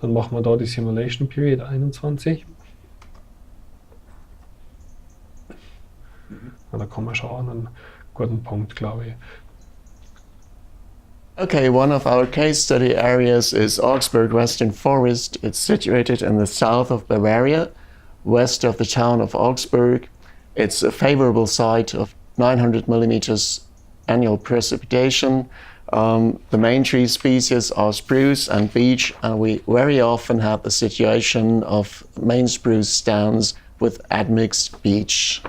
Dann machen wir da die Simulation Period 21. Und da kommen wir schon an einen guten Punkt, glaube ich. Okay, one of our case study areas is Augsburg Western Forest. It's situated in the south of Bavaria, west of the town of Augsburg. It's a favorable site of 900 millimeters annual precipitation. The main tree species are spruce and beech, and we very often have the situation of main spruce stands with admixed beech.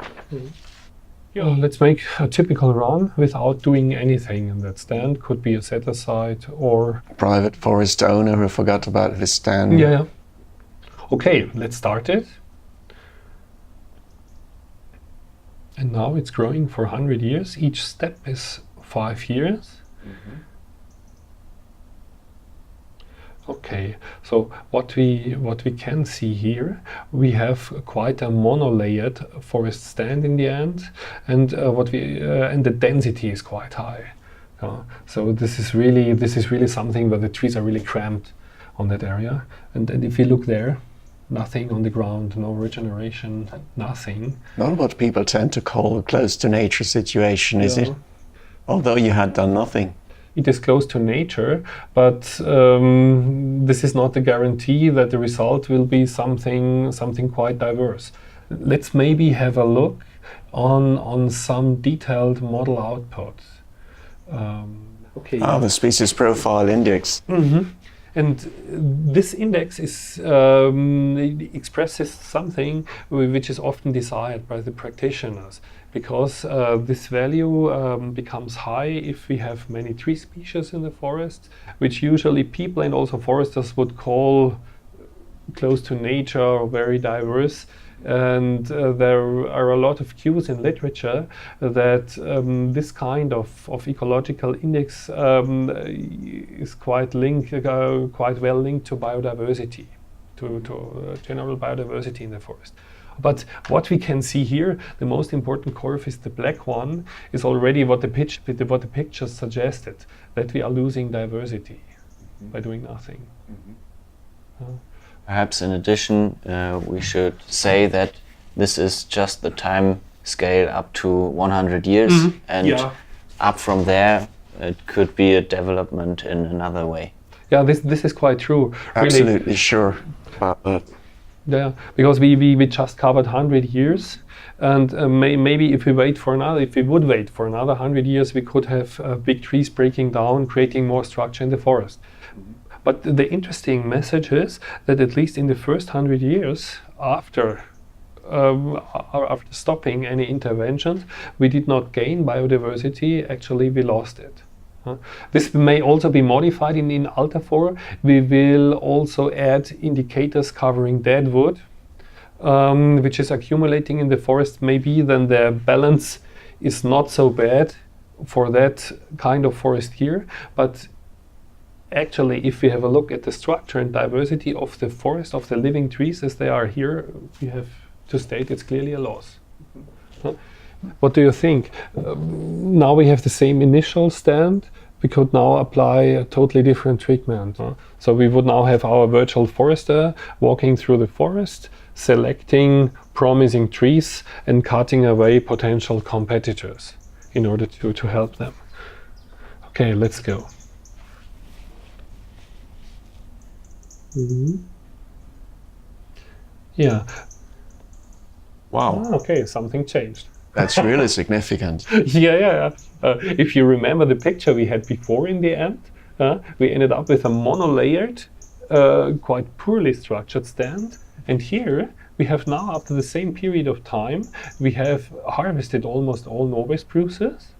Yeah, let's make a typical run without doing anything in that stand. Could be a set aside or Private forest owner who forgot about his stand. yeah. Okay, let's start it. And now it's growing for 100 years. Each step is 5 years. Okay, so what we can see here, we have quite a monolayered forest stand in the end, and and the density is quite high. So this is really something where the trees are really cramped on that area. And if you look there, nothing on the ground, no regeneration, nothing. Not what people tend to call a close to nature situation, is it? Although you had done nothing. It is close to nature, but this is not a guarantee that the result will be something quite diverse. Let's maybe have a look on some detailed model outputs. Okay. The species profile index. And this index is expresses something which is often desired by the practitioners, because this value becomes high if we have many tree species in the forest, which usually people and also foresters would call close to nature or very diverse. And there are a lot of cues in literature that this kind of ecological index is quite well linked to biodiversity, to general biodiversity in the forest. But what we can see here, the most important curve is the black one, is already what the pictures suggested, that we are losing diversity by doing nothing. Perhaps in addition, we should say that this is just the time scale up to 100 years, and up from there it could be a development in another way. Yeah, this is quite true. Absolutely really. Sure about that. Yeah, because we just covered 100 years, and maybe if we would wait for another 100 years, we could have big trees breaking down, creating more structure in the forest. But the interesting message is that at least in the first 100 years after stopping any interventions, we did not gain biodiversity, actually we lost it. This may also be modified in ALTERFOR. We will also add indicators covering dead wood, which is accumulating in the forest. Maybe then the balance is not so bad for that kind of forest here, but actually, if we have a look at the structure and diversity of the forest, of the living trees as they are here, we have to state it's clearly a loss. What do you think? Now we have the same initial stand. We could now apply a totally different treatment. So we would now have our virtual forester walking through the forest, selecting promising trees and cutting away potential competitors in order to help them. Okay, let's go. Yeah. Wow. Okay, something changed. That's really significant. Yeah. If you remember the picture we had before in the end, we ended up with a monolayered, quite poorly structured stand. And here we have now, after the same period of time, we have harvested almost all Norway spruces,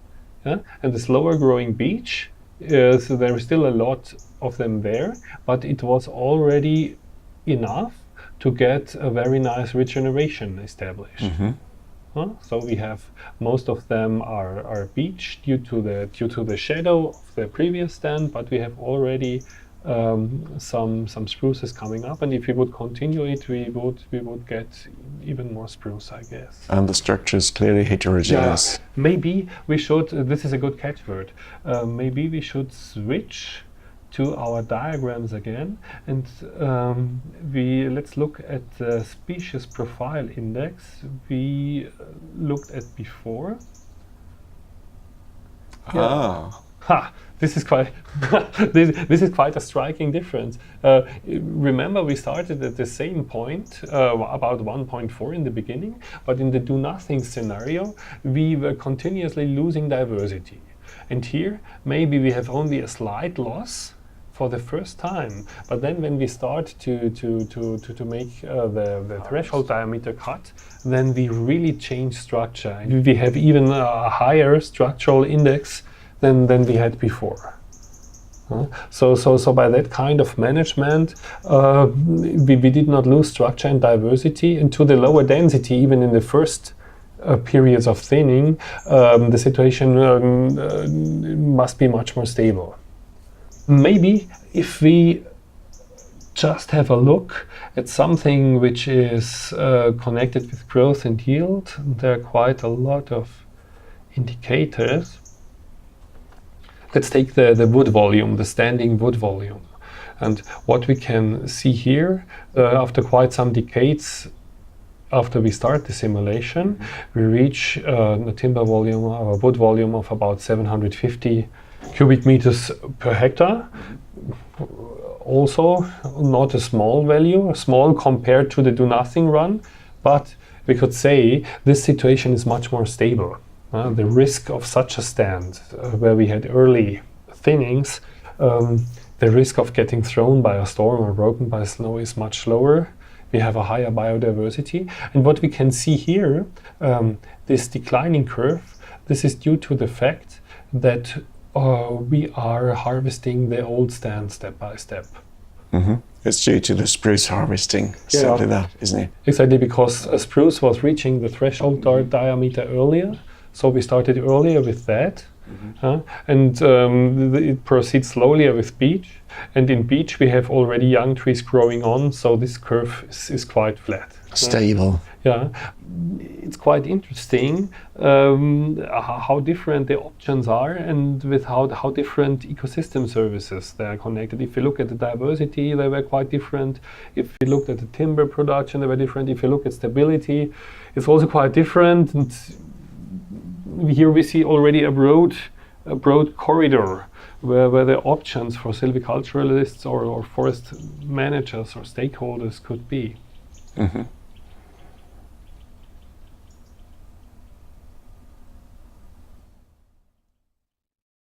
and the slower growing beech. So there is still a lot of them there, but it was already enough to get a very nice regeneration established. So we have most of them are beech due to the shadow of the previous stand, but we have already some spruces coming up, and if we would continue it, we would get even more spruce, I guess. And the structure is clearly heterogeneous. Maybe we should. This is a good catchword. Maybe we should switch to our diagrams again, and let's look at the species profile index we looked at before. Ha! This is quite this is quite a striking difference. Remember, we started at the same point, about 1.4 in the beginning, but in the do nothing scenario, we were continuously losing diversity. And here, maybe we have only a slight loss for the first time, but then when we start to make the threshold diameter cut, then we really change structure, and we have even a higher structural index than we had before. So by that kind of management, we did not lose structure and diversity, and to the lower density, even in the first periods of thinning, the situation must be much more stable. Maybe if we just have a look at something which is connected with growth and yield, there are quite a lot of indicators. Let's take the wood volume, the standing wood volume. And what we can see here, after quite some decades after we start the simulation, we reach a timber volume, a wood volume of about 750 cubic meters per hectare. Also not a small value, small compared to the do nothing run, but we could say this situation is much more stable. The risk of such a stand, where we had early thinnings, the risk of getting thrown by a storm or broken by snow is much lower. We have a higher biodiversity. And what we can see here, this declining curve, this is due to the fact that we are harvesting the old stand step by step. Mm-hmm. It's due to the spruce harvesting, simply that, isn't it? Exactly, because spruce was reaching the threshold diameter earlier, so we started earlier with that. And it proceeds slowly with beech, and in beech we have already young trees growing on, so this curve is quite flat. Stable. Yeah, it's quite interesting how different the options are, and with how different ecosystem services they are connected. If you look at the diversity, they were quite different. If you looked at the timber production, they were different. If you look at stability, it's also quite different. And here we see already a broad corridor where the options for silviculturalists or forest managers or stakeholders could be. Mm-hmm.